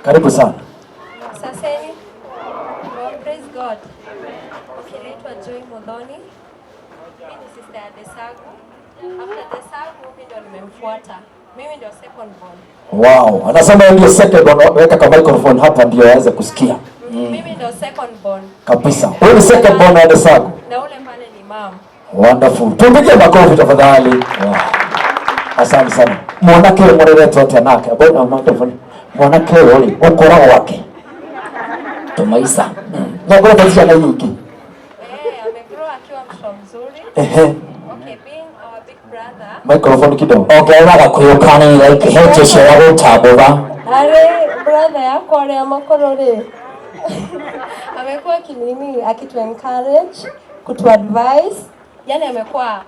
Karibu sana. Saseni. Well, praise God. Okay, naitwa Joy Modoni. Mimi ni sister ya Desagu. After Desagu, mimi ndio nimemfuata. Mimi ndio second born. Wow, anasema ndio second born. Weka kwa microphone hapa ndio aweze kusikia. Mimi ndio second born. Kabisa. Wewe ni second born wa Desagu. Na ule pale ni mom. Wonderful. Tumpige makofi tafadhali. Wow. Asante sana. Mwanake mwerete wote nake. Abona microphone. Mwanake yule ukora wake. Tumaisa. Na kwa kazi na yuki. Amegrow akiwa mtoto mzuri. Okay, being our big brother. Microphone kidogo. Okay, waka kuyukani like hecho shera utaboba. Ale brother yako ale amakorore. Amekuwa kinini akitu encourage, kutu advise. Yani amekuwa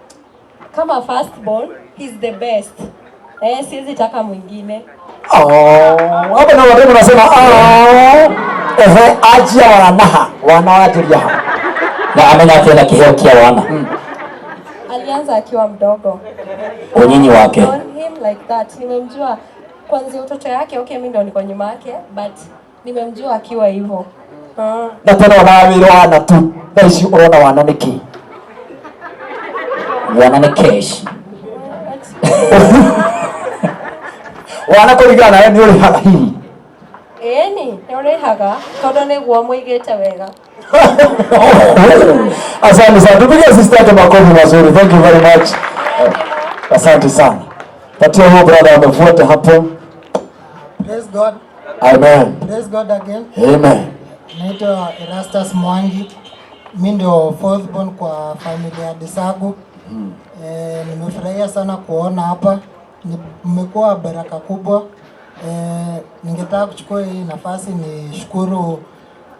kama first born, he's the best. Siwezi taka mwingine. Hapa na watu wanasema ajia wanawajiria. Na amena tena kiheo kia wana. Alianza akiwa mdogo. Unyinyi wake. Known him like that. Nimemjua kwanza utoto yake. Okay, mimi ndo niko nyuma yake, but nimemjua akiwa hivyo. Na tena wanawiro wana tu. Naishi unaona wana niki. Wana ni cash. Wana kuligana ni ule haga hii. Ni ule haga todo ne gwa mwigete wega. Asante sana. Tupige sister yake makofi mazuri. Thank you very much. Asante sana. Patia huyo brother amefuata hapo. Praise God. Amen. Praise God again. Amen. Naitwa Erastus Mwangi. Mimi ndio fourth born kwa familia ya Desagu. Nimefurahia sana kuona hapa. Mmekuwa baraka kubwa. Ningetaka kuchukua hii nafasi ni shukuru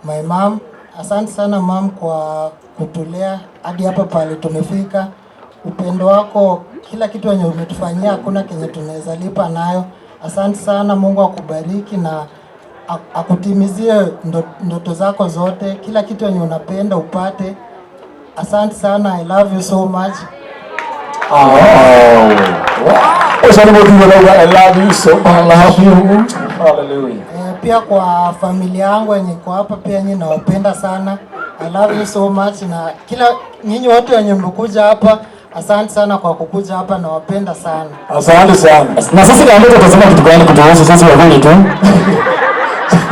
my mom. Asante sana mom kwa kutulea hadi hapa pale tumefika. Upendo wako kila kitu yenye umetufanyia hakuna kenye tunaweza lipa nayo. Asante sana, Mungu akubariki na akutimizie ndoto zako zote. Kila kitu yenye unapenda upate. Asante sana, I love you so much. Wow. I love you so much. I love you. Hallelujah. Pia kwa familia yangu yenye iko hapa pia nyinyi nawapenda sana. I love you so much na kila nyinyi wote wenye mmekuja hapa, asante sana kwa kukuja hapa, nawapenda sana. Asante sana. Na sisi kama mtu tutasema kitu gani kutuhusu sisi wawili tu?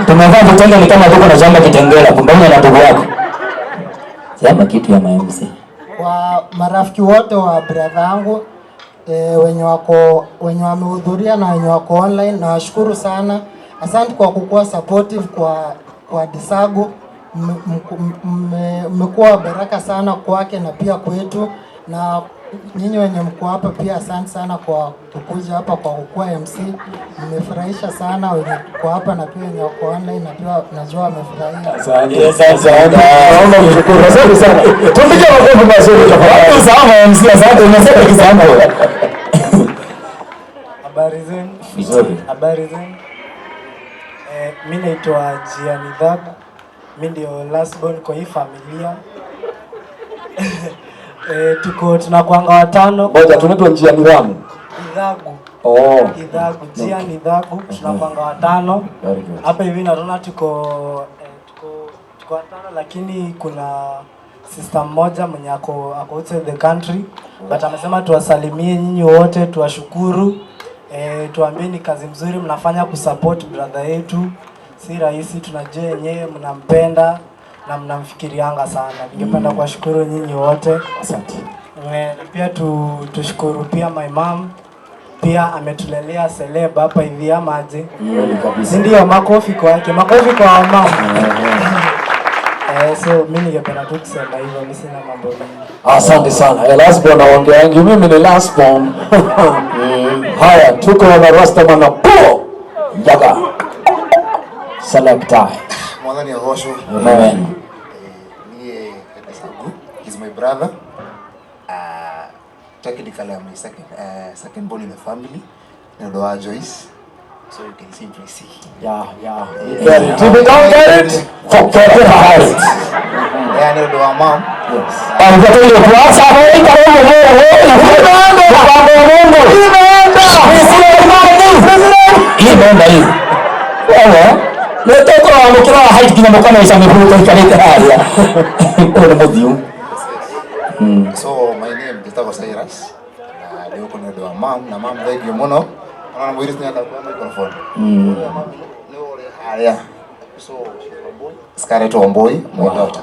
Tumevaa vitenge ni kama tuko na shamba Kitengela, kumbe na ndugu yako. Sema kitu ya MC. Kwa marafiki wote wa brother yangu wenye wamehudhuria na wenye wako online, nawashukuru sana. Asante kwa kukuwa supportive kwa Desagu. Mmekuwa baraka sana kwake na pia kwetu, na nyinyi wenye mko hapa pia asante sana kwa kukuja hapa kwa kukuwa MC. Nimefurahisha sana wenye kwa hapa na pia wenye wako online na pia najua wamefurahia. Asante sana. Naomba kushukuru. Asante sana. Tupige makofi mazuri tafadhali. Sawa MC, asante. Unasema kisambo. Habari zenu? Vizuri. Habari zenu? Mimi naitwa Desagu. Mimi ndio last born kwa hii familia. Tunakuanga watano. Ngoja tunaitwa Desagu. Desagu. Desagu. Tunakuanga watano. Hapa hivi naona tuko watano, lakini kuna sister mmoja mwenye ako outside the country. But amesema tuwasalimie nyinyi wote, tuwashukuru. Tuambie ni kazi mzuri mnafanya kusupport brother yetu. Si rahisi, tunajua yenyewe mnampenda na mnamfikirianga sana. Ningependa kuwashukuru nyinyi wote. Asante. Pia tushukuru pia my mom. Pia ametulelea celeb hapa hivi ama aje? Kabisa. Ndio, makofi kwake. Makofi kwa mama. So mimi ningependa tu kusema hivyo, mimi sina mambo mengi. Asante sana. Last born naongea mimi ni last born. Haya, tuko na Rastaman na po. Yaga. Select time. Mwadhani ya Rosho. Amen. Desagu. He's my brother. Technically I'm my second born in the family. Nadoa Joyce. So you can simply see. Yeah. Get it. If you don't get it, forget about it. Nadoa mom. Yes. Unataka kuanza hapo imeenda hii. height kinyamo kama isamekuruka ikaleta haya. Ole modhiu. So my name is Desagu Cyrus. Leo kuna ndo mom na mom thank you mono. Ana mwiri tena kwa microphone. Leo haya. So Scarlett Wamboi, my daughter.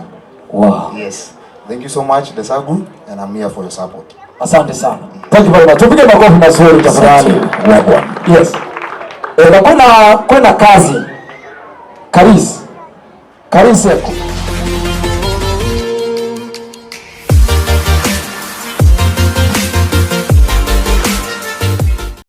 Wow. Yes. Thank you so much Desagu and I'm here for your support. Asante sana. Thank you very much. Tupige makofi mazuri tafadhali. Yes. Na kuna kazi. Karis.